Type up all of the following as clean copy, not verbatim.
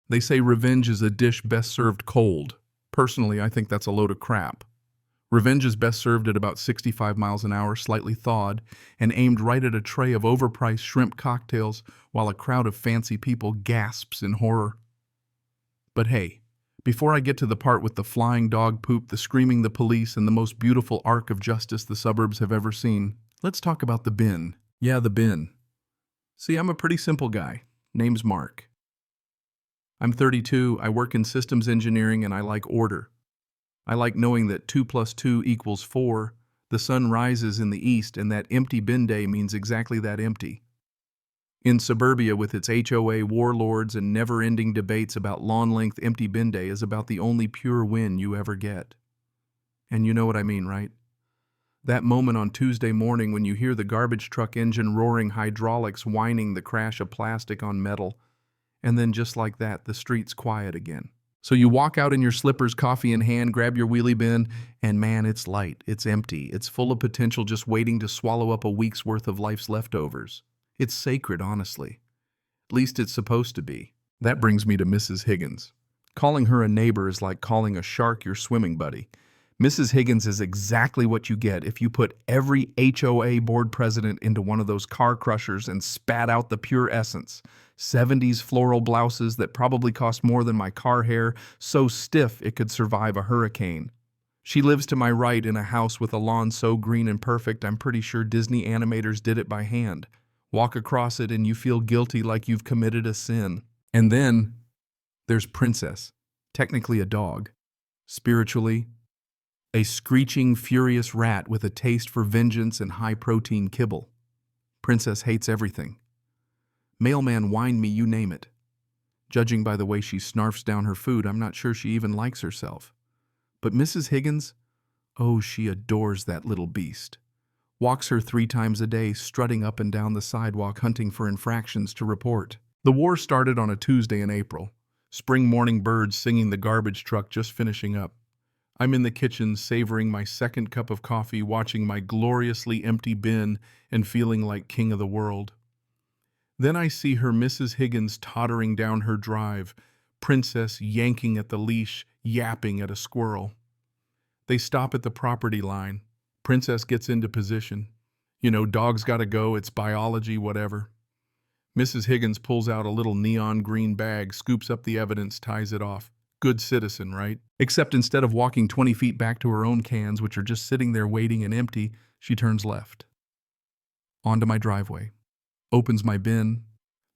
They say revenge is a dish best served cold. Personally, I think that's a load of crap. Revenge is best served at about 65 miles an hour, slightly thawed, and aimed right at a tray of overpriced shrimp cocktails while a crowd of fancy people gasps in horror. But hey, before I get to the part with the flying dog poop, the screaming the police, and the most beautiful arc of justice the suburbs have ever seen, let's talk about the bin. Yeah, the bin. See, I'm a pretty simple guy. Name's Mark. I'm 32, I work in systems engineering, and I like order. I like knowing that 2 plus 2 equals 4, the sun rises in the east, and that empty bin day means exactly that, empty. In suburbia, with its HOA warlords and never-ending debates about lawn-length, empty bin day is about the only pure win you ever get. And you know what I mean, right? That moment on Tuesday morning when you hear the garbage truck engine roaring, hydraulics whining, the crash of plastic on metal, and then just like that, the street's quiet again. So you walk out in your slippers, coffee in hand, grab your wheelie bin, and man, it's light, it's empty, it's full of potential just waiting to swallow up a week's worth of life's leftovers. It's sacred, honestly. At least it's supposed to be. That brings me to Mrs. Higgins. Calling her a neighbor is like calling a shark your swimming buddy. Mrs. Higgins is exactly what you get if you put every HOA board president into one of those car crushers and spat out the pure essence. 70s floral blouses that probably cost more than my car hair, so stiff it could survive a hurricane. She lives to my right in a house with a lawn so green and perfect I'm pretty sure Disney animators did it by hand. Walk across it and you feel guilty like you've committed a sin. And then there's Princess, technically a dog. Spiritually, a screeching, furious rat with a taste for vengeance and high-protein kibble. Princess hates everything. Mailman, wind me, you name it. Judging by the way she snarfs down her food, I'm not sure she even likes herself. But Mrs. Higgins, oh, she adores that little beast. Walks her 3 times a day, strutting up and down the sidewalk, hunting for infractions to report. The war started on a Tuesday in April. Spring morning birds singing, the garbage truck just finishing up. I'm in the kitchen, savoring my second cup of coffee, watching my gloriously empty bin and feeling like king of the world. Then I see her, Mrs. Higgins, tottering down her drive, Princess yanking at the leash, yapping at a squirrel. They stop at the property line. Princess gets into position. You know, dogs gotta go, it's biology, whatever. Mrs. Higgins pulls out a little neon green bag, scoops up the evidence, ties it off. Good citizen, right? Except instead of walking 20 feet back to her own cans, which are just sitting there waiting and empty, she turns left. Onto my driveway. Opens my bin.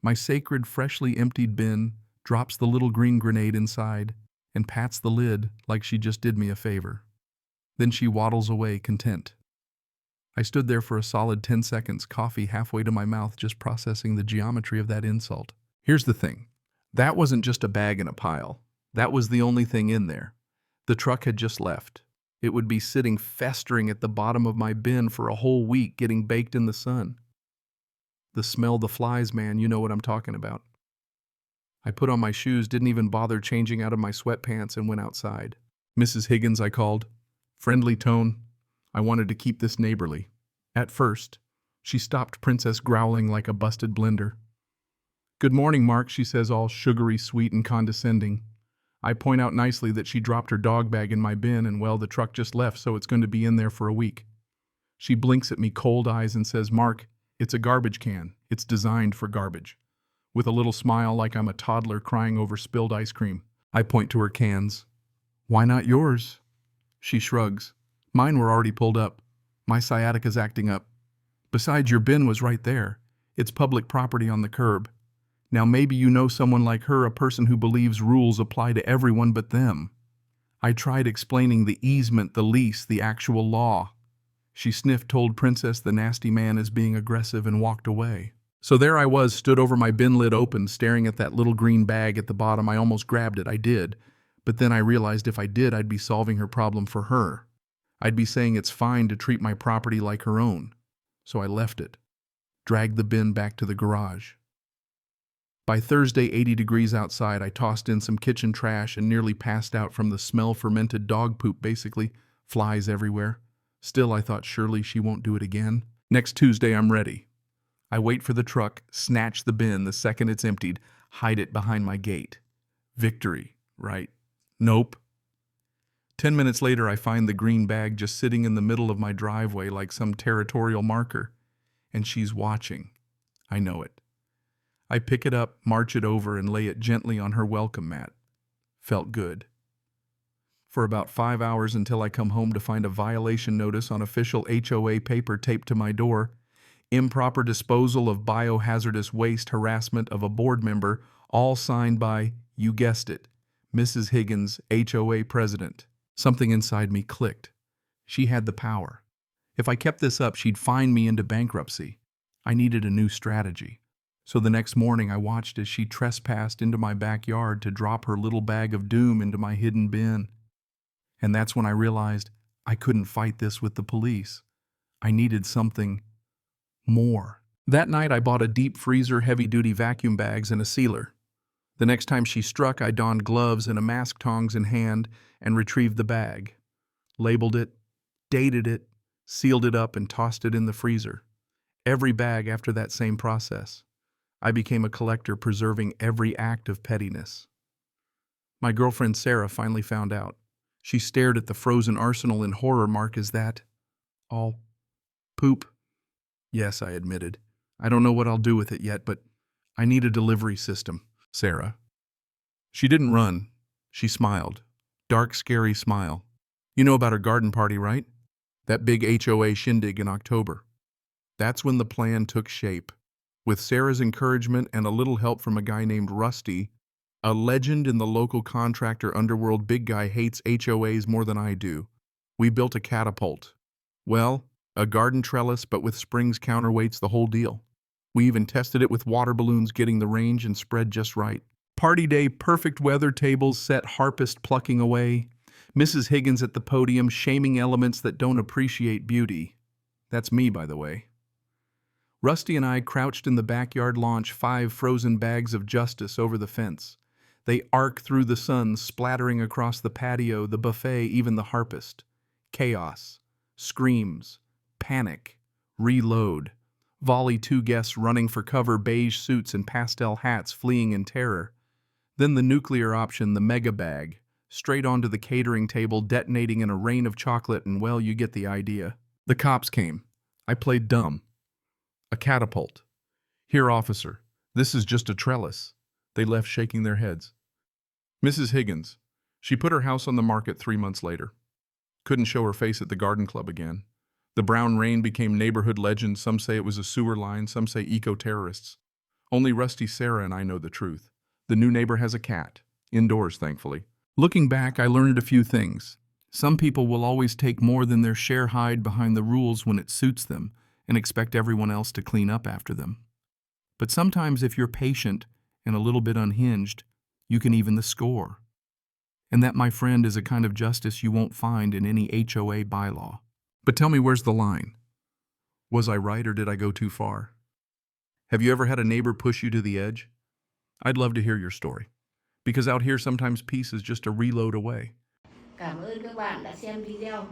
My sacred, freshly emptied bin, drops the little green grenade inside, and pats the lid like she just did me a favor. Then she waddles away, content. I stood there for a solid 10 seconds, coffee halfway to my mouth, just processing the geometry of that insult. Here's the thing. That wasn't just a bag in a pile. That was the only thing in there. The truck had just left. It would be sitting festering at the bottom of my bin for a whole week, getting baked in the sun. The smell, the flies, man, you know what I'm talking about. I put on my shoes, didn't even bother changing out of my sweatpants, and went outside. Mrs. Higgins, I called. Friendly tone. I wanted to keep this neighborly. At first, she stopped Princess growling like a busted blender. Good morning, Mark, she says, all sugary, sweet, and condescending. I point out nicely that she dropped her dog bag in my bin and, well, the truck just left, so it's going to be in there for a week. She blinks at me, cold eyes, and says, Mark, it's a garbage can. It's designed for garbage. With a little smile like I'm a toddler crying over spilled ice cream. I point to her cans. Why not yours? She shrugs. Mine were already pulled up. My sciatica's acting up. Besides, your bin was right there. It's public property on the curb. Now maybe you know someone like her, a person who believes rules apply to everyone but them. I tried explaining the easement, the lease, the actual law. She sniffed, told Princess the nasty man is being aggressive, and walked away. So there I was, stood over my bin lid open, staring at that little green bag at the bottom. I almost grabbed it, I did. But then I realized if I did, I'd be solving her problem for her. I'd be saying it's fine to treat my property like her own. So I left it. Dragged the bin back to the garage. By Thursday, 80 degrees outside, I tossed in some kitchen trash and nearly passed out from the smell, fermented dog poop basically, flies everywhere. Still, I thought surely she won't do it again. Next Tuesday, I'm ready. I wait for the truck, snatch the bin the second it's emptied, hide it behind my gate. Victory, right? Nope. 10 minutes later, I find the green bag just sitting in the middle of my driveway like some territorial marker. And she's watching. I know it. I pick it up, march it over, and lay it gently on her welcome mat. Felt good. For about 5 hours until I come home to find a violation notice on official HOA paper taped to my door. Improper disposal of biohazardous waste, harassment of a board member, all signed by, you guessed it, Mrs. Higgins, HOA president. Something inside me clicked. She had the power. If I kept this up, she'd fine me into bankruptcy. I needed a new strategy. So the next morning I watched as she trespassed into my backyard to drop her little bag of doom into my hidden bin. And that's when I realized I couldn't fight this with the police. I needed something more. That night I bought a deep freezer, heavy-duty vacuum bags, and a sealer. The next time she struck, I donned gloves and a mask, tongs in hand, and retrieved the bag. Labeled it, dated it, sealed it up, and tossed it in the freezer. Every bag after that same process. I became a collector, preserving every act of pettiness. My girlfriend Sarah finally found out. She stared at the frozen arsenal in horror. Mark, is that all poop? Yes, I admitted. I don't know what I'll do with it yet, but I need a delivery system. Sarah. She didn't run. She smiled. Dark, scary smile. You know about her garden party, right? That big HOA shindig in October. That's when the plan took shape. With Sarah's encouragement and a little help from a guy named Rusty, a legend in the local contractor underworld. Big guy hates HOAs more than I do. We built a catapult. Well, a garden trellis, but with springs, counterweights, the whole deal. We even tested it with water balloons, getting the range and spread just right. Party day, perfect weather, tables set, harpist plucking away. Mrs. Higgins at the podium, shaming elements that don't appreciate beauty. That's me, by the way. Rusty and I crouched in the backyard, launch 5 frozen bags of justice over the fence. They arc through the sun, splattering across the patio, the buffet, even the harpist. Chaos. Screams. Panic. Reload. Volley 2 guests running for cover, beige suits and pastel hats, fleeing in terror. Then the nuclear option, the mega bag. Straight onto the catering table, detonating in a rain of chocolate, and well, you get the idea. The cops came. I played dumb. A catapult. Here, officer. This is just a trellis. They left, shaking their heads. Mrs. Higgins. She put her house on the market 3 months later. Couldn't show her face at the garden club again. The brown rain became neighborhood legend. Some say it was a sewer line, some say eco-terrorists. Only Rusty, Sarah, and I know the truth. The new neighbor has a cat. Indoors, thankfully. Looking back, I learned a few things. Some people will always take more than their share, hide behind the rules when it suits them, and expect everyone else to clean up after them. But sometimes if you're patient and a little bit unhinged, you can even the score. And that, my friend, is a kind of justice you won't find in any HOA bylaw. But tell me, where's the line? Was I right or did I go too far? Have you ever had a neighbor push you to the edge? I'd love to hear your story. Because out here sometimes peace is just a reload away. Cảm ơn các bạn đã xem video.